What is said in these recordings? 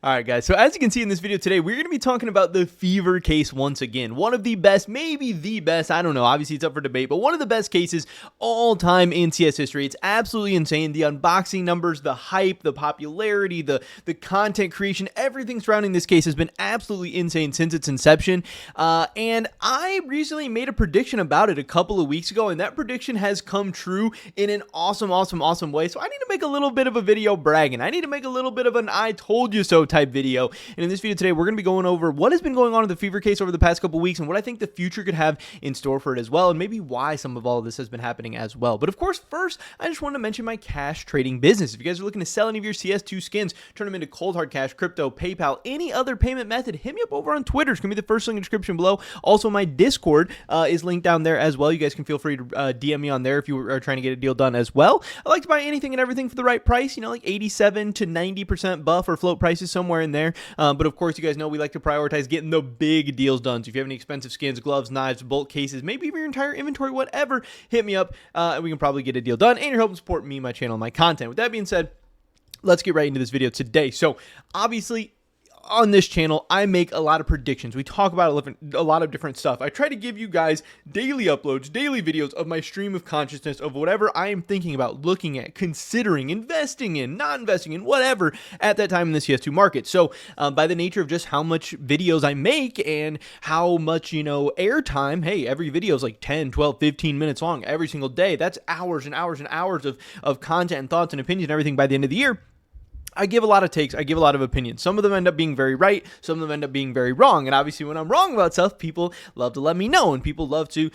All right, guys. So as you can see in this video today, we're going to be talking about the fever case once again. One of the best, maybe the best, I don't know. Obviously, it's up for debate, but one of the best cases all time in CS history. It's absolutely insane. The unboxing numbers, the hype, the popularity, the content creation, everything surrounding this case has been absolutely insane since its inception. And I recently made a prediction about it a couple of weeks ago, and that prediction has come true in an awesome way. So I need to make a little bit of a video bragging. I need to make a little bit of an I told you so type video. And in this video today, we're going to be going over what has been going on in the fever case over the past couple weeks and what I think the future could have in store for it as well, and maybe why some of all of this has been happening as well. But of course, first, I just want to mention my cash trading business. If you guys are looking to sell any of your CS2 skins, turn them into cold hard cash, crypto, PayPal, any other payment method, hit me up over on Twitter. It's going to be the first link in the description below. Also, my Discord is linked down there as well. You guys can feel free to DM me on there if you are trying to get a deal done as well. I like to buy anything and everything for the right price, like 87 to 90% buff or float prices somewhere in there. But of course, you guys know we like to prioritize getting the big deals done. So if you have any expensive skins, gloves, knives, bulk cases, maybe even your entire inventory, whatever, hit me up and we can probably get a deal done. And you're helping support me, my channel, and my content. With that being said, let's get right into this video today. So obviously, on this channel, I make a lot of predictions. We talk about a lot of different stuff. I try to give you guys daily uploads, daily videos of my stream of consciousness of whatever I am thinking about, looking at, considering, investing in, not investing in, whatever at that time in the CS2 market. So by the nature of just how much videos I make and how much, airtime, hey, every video is like 10, 12, 15 minutes long every single day. That's hours and hours and hours of content and thoughts and opinions and everything by the end of the year. I give a lot of takes. I give a lot of opinions. Some of them end up being very right. Some of them end up being very wrong. And obviously, when I'm wrong about stuff, people love to let me know. And people love to,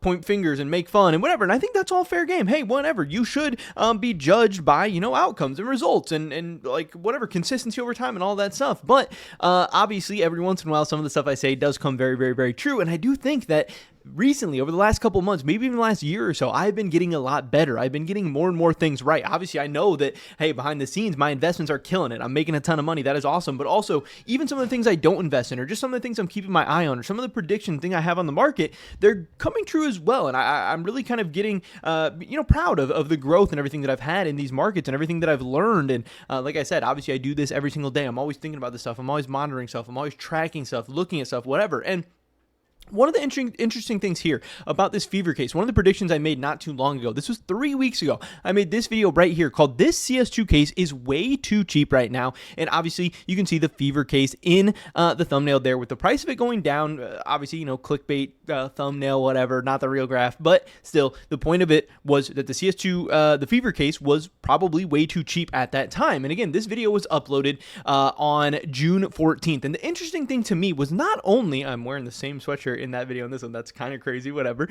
point fingers and make fun and whatever. And I think that's all fair game. Hey, whatever. You should be judged by, outcomes and results and like whatever, consistency over time and all that stuff. But obviously, every once in a while, some of the stuff I say does come very, very, very true. And I do think that recently, over the last couple months, maybe even the last year or so, I've been getting a lot better. I've been getting more and more things right. Obviously, I know that, hey, behind the scenes, my investments are killing it. I'm making a ton of money. That is awesome. But also, even some of the things I don't invest in, or just some of the things I'm keeping my eye on, or some of the prediction thing I have on the market, they're coming true as well. And I'm really kind of getting, proud of the growth and everything that I've had in these markets and everything that I've learned. And like I said, obviously, I do this every single day. I'm always thinking about this stuff. I'm always monitoring stuff. I'm always tracking stuff, looking at stuff, whatever. And one of the interesting things here about this fever case, one of the predictions I made not too long ago, this was 3 weeks ago, I made this video right here called "This CS2 case is way too cheap right now." And obviously, you can see the fever case in the thumbnail there with the price of it going down. Obviously, clickbait thumbnail, whatever, not the real graph. But still, the point of it was that the CS2, the fever case was probably way too cheap at that time. And again, this video was uploaded on June 14th. And the interesting thing to me was not only, I'm wearing the same sweatshirt in that video and this one, that's kind of crazy, whatever.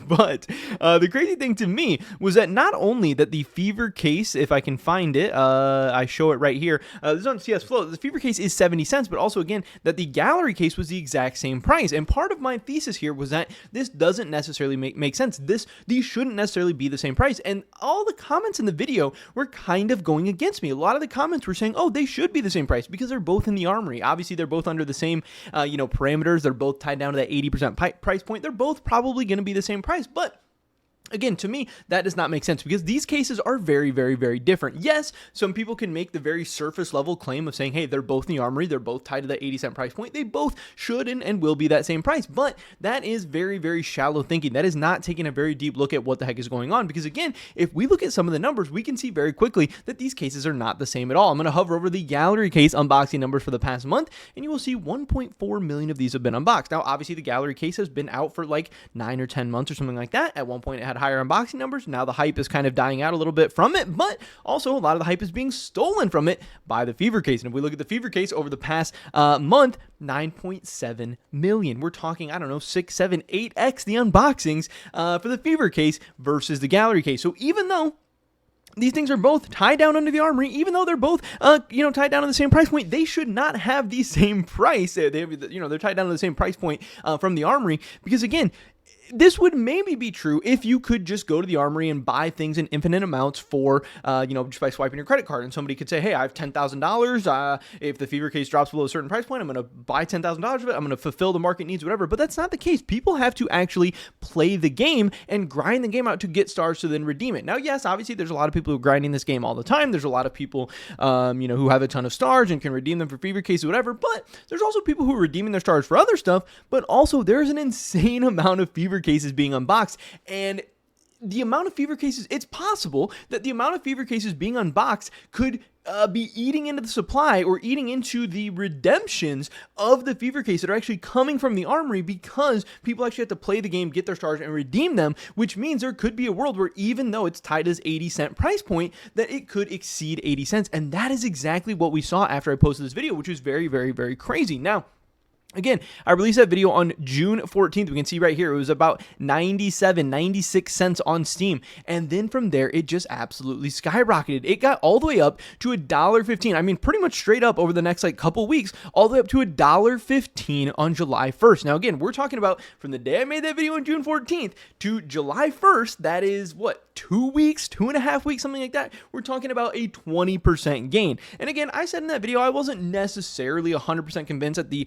But the crazy thing to me was that not only that the fever case, if I can find it, I show it right here. This is on CS Flow. The fever case is 70 cents, but also again that the gallery case was the exact same price. And part of my thesis here was that this doesn't necessarily make sense. These shouldn't necessarily be the same price. And all the comments in the video were kind of going against me. A lot of the comments were saying, oh, they should be the same price because they're both in the armory. Obviously, they're both under the same, parameters. They're both tied down to that 80% price point. They're both probably going to be the same price, but again, to me, that does not make sense because these cases are very, very, very different. Yes, some people can make the very surface level claim of saying, hey, they're both in the armory, they're both tied to the 80-cent price point, they both should and will be that same price, but that is very, very shallow thinking. That is not taking a very deep look at what the heck is going on because again, if we look at some of the numbers, we can see very quickly that these cases are not the same at all. I'm going to hover over the gallery case unboxing numbers for the past month, and you will see 1.4 million of these have been unboxed. Now, obviously, the gallery case has been out for like 9 or 10 months or something like that. At one point, it had higher unboxing numbers. Now the hype is kind of dying out a little bit from it, but also a lot of the hype is being stolen from it by the fever case. And if we look at the fever case over the past month, 9.7 million. We're talking, I don't know, 6, 7, 8x the unboxings for the fever case versus the gallery case. So even though these things are both tied down under the armory, even though they're both, tied down to the same price point, they should not have the same price. They're tied down to the same price point from the armory because again, this would maybe be true if you could just go to the armory and buy things in infinite amounts for, just by swiping your credit card. And somebody could say, hey, I have $10,000. If the fever case drops below a certain price point, I'm going to buy $10,000 of it. I'm going to fulfill the market needs, whatever. But that's not the case. People have to actually play the game and grind the game out to get stars to then redeem it. Now, yes, obviously, there's a lot of people who are grinding this game all the time. There's a lot of people, who have a ton of stars and can redeem them for fever cases, whatever. But there's also people who are redeeming their stars for other stuff. But also, there's an insane amount of fever cases being unboxed, and the amount of fever cases, it's possible that the amount of fever cases being unboxed could be eating into the supply or eating into the redemptions of the fever case that are actually coming from the armory, because people actually have to play the game, get their stars, and redeem them, which means there could be a world where, even though it's tied as 80-cent price point, that it could exceed 80 cents. And that is exactly what we saw after I posted this video, which was very, very, very crazy. Now, again, I released that video on June 14th. We can see right here, it was about 96 cents on Steam. And then from there, it just absolutely skyrocketed. It got all the way up to $1.15. I mean, pretty much straight up over the next couple weeks, all the way up to $1.15 on July 1st. Now, again, we're talking about from the day I made that video on June 14th to July 1st. That is what, 2 weeks, 2.5 weeks, something like that. We're talking about a 20% gain. And again, I said in that video, I wasn't necessarily 100% convinced that the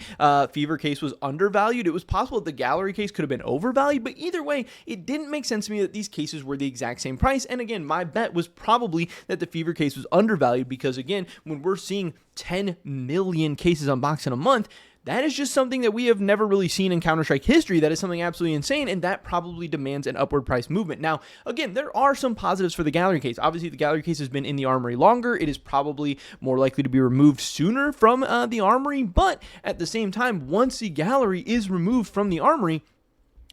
fever case was undervalued. It was possible that the gallery case could have been overvalued, but either way, it didn't make sense to me that these cases were the exact same price. And again, my bet was probably that the fever case was undervalued, because again, when we're seeing 10 million cases unboxed in a month, that is just something that we have never really seen in Counter-Strike history. That is something absolutely insane, and that probably demands an upward price movement. Now, again, there are some positives for the gallery case. Obviously, the gallery case has been in the armory longer. It is probably more likely to be removed sooner from the armory, but at the same time, once the gallery is removed from the armory,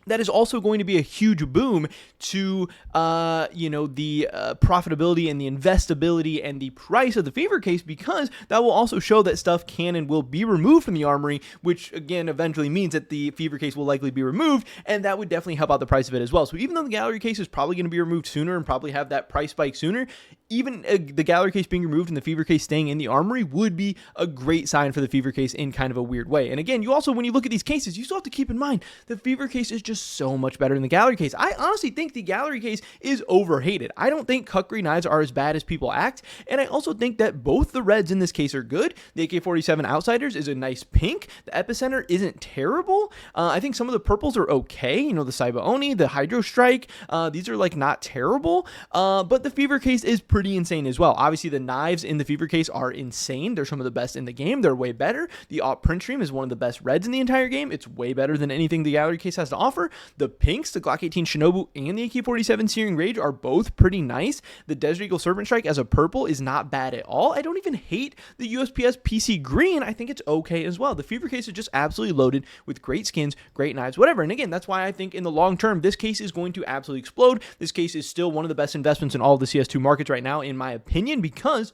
that is also going to be a huge boom to, the profitability and the investability and the price of the fever case, because that will also show that stuff can and will be removed from the armory, which again eventually means that the fever case will likely be removed, and that would definitely help out the price of it as well. So even though the gallery case is probably going to be removed sooner and probably have that price spike sooner, even the gallery case being removed and the fever case staying in the armory would be a great sign for the fever case in kind of a weird way. And again, you also, when you look at these cases, you still have to keep in mind the fever case is just so much better than the gallery case. I honestly think the gallery case is overhated. I don't think cut green knives are as bad as people act, and I also think that both the reds in this case are good. The AK-47 Outsiders is a nice pink. The Epicenter isn't terrible. I think some of the purples are okay. The Saiba Oni, the Hydro Strike, these are not terrible, but the fever case is pretty insane as well. Obviously, the knives in the fever case are insane. They're some of the best in the game. They're way better. The Op Print Stream is one of the best reds in the entire game. It's way better than anything the gallery case has to offer. The pinks, the Glock 18 Shinobu and the AK-47 Searing Rage are both pretty nice. The Desert Eagle Serpent Strike as a purple is not bad at all. I don't even hate the USPS PC Green. I think it's okay as well. The fever case is just absolutely loaded with great skins, great knives, whatever. And again, that's why I think in the long term, this case is going to absolutely explode. This case is still one of the best investments in all of the CS2 markets right now, in my opinion, because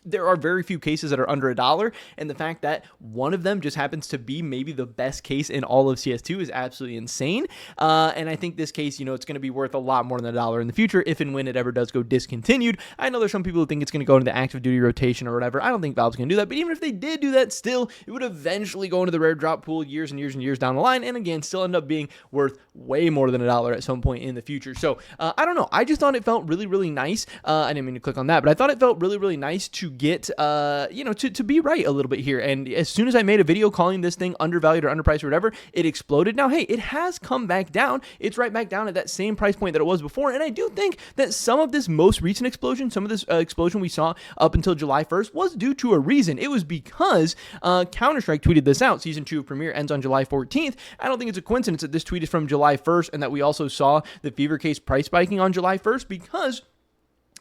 there are very few cases that are under $1, and the fact that one of them just happens to be maybe the best case in all of CS2 is absolutely insane. And I think this case, it's going to be worth a lot more than $1 in the future if and when it ever does go discontinued. I know there's some people who think it's going to go into the active duty rotation or whatever. I don't think Valve's going to do that, but even if they did do that, still, it would eventually go into the rare drop pool years and years and years down the line, and again, still end up being worth way more than $1 at some point in the future. So, I don't know. I just thought it felt really, really nice. I didn't mean to click on that, but I thought it felt really, really nice to get, to be right a little bit here. And as soon as I made a video calling this thing undervalued or underpriced or whatever, it exploded. Now, hey, it has come back down. It's right back down at that same price point that it was before. And I do think that some of this most recent explosion, some of this explosion we saw up until July 1st was due to a reason. It was because Counter-Strike tweeted this out. Season 2 of Premiere ends on July 14th. I don't think it's a coincidence that this tweet is from July 1st and that we also saw the fever case price spiking on July 1st, because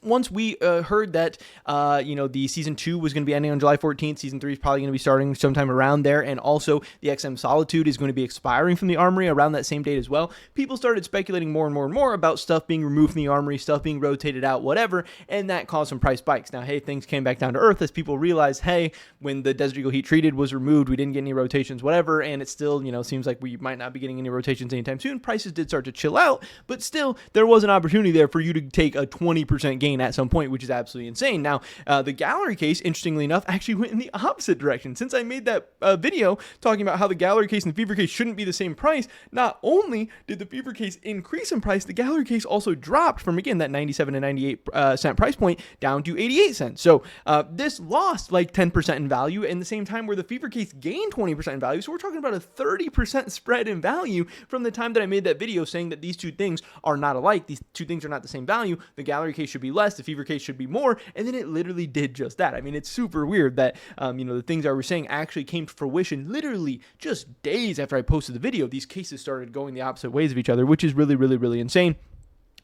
once we heard that, the Season 2 was going to be ending on July 14th, Season 3 is probably going to be starting sometime around there, and also the XM Solitude is going to be expiring from the Armory around that same date as well, people started speculating more and more and more about stuff being removed from the Armory, stuff being rotated out, whatever, and that caused some price spikes. Now, hey, things came back down to earth as people realized, hey, when the Desert Eagle Heat Treated was removed, we didn't get any rotations, whatever, and it still, seems like we might not be getting any rotations anytime soon. Prices did start to chill out, but still, there was an opportunity there for you to take a 20% gain gain at some point, which is absolutely insane. Now, the gallery case, interestingly enough, actually went in the opposite direction. Since I made that video talking about how the gallery case and the fever case shouldn't be the same price, not only did the fever case increase in price, the gallery case also dropped from, again, that 97 to 98 cent price point down to 88 cents. So this lost like 10% in value, in the same time where the fever case gained 20% in value. So we're talking about a 30% spread in value from the time that I made that video saying that these two things are not alike. These two things are not the same value. The gallery case should be less, the fever case should be more, and then it literally did just that. I mean, it's super weird that the things I was saying actually came to fruition literally just days after I posted the video. These cases started going the opposite ways of each other, which is really, really, really insane.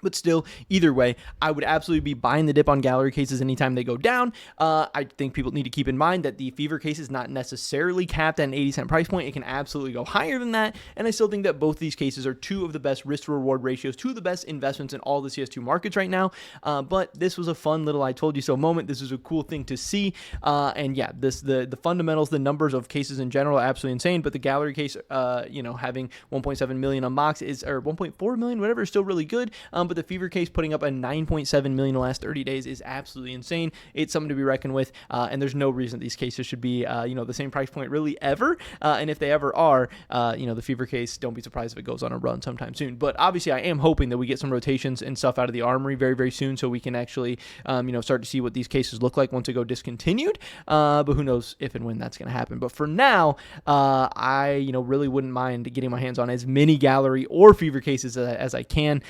But still, either way, I would absolutely be buying the dip on gallery cases anytime they go down. I think people need to keep in mind that the fever case is not necessarily capped at an 80-cent price point. It can absolutely go higher than that. And I still think that both of these cases are two of the best risk-to-reward ratios, two of the best investments in all the CS2 markets right now. But this was a fun little I told you so moment. This is a cool thing to see. And yeah, the fundamentals, the numbers of cases in general are absolutely insane. But the gallery case, having 1.7 million on Mox or 1.4 million, whatever, is still really good. But the fever case putting up a 9.7 million in the last 30 days is absolutely insane. It's something to be reckoned with, and there's no reason these cases should be, the same price point really ever. And if they ever are, the fever case, don't be surprised if it goes on a run sometime soon. But obviously, I am hoping that we get some rotations and stuff out of the armory very, very soon, so we can actually, start to see what these cases look like once they go discontinued. But who knows if and when that's going to happen. But for now, I, really wouldn't mind getting my hands on as many gallery or fever cases as I can.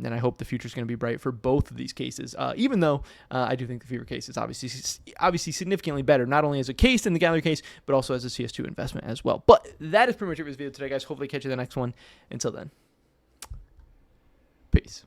And I hope the future is going to be bright for both of these cases, even though I do think the fever case is obviously significantly better, not only as a case than the gallery case, but also as a CS2 investment as well. But that is pretty much it for this video today, guys. Hopefully catch you in the next one. Until then, peace.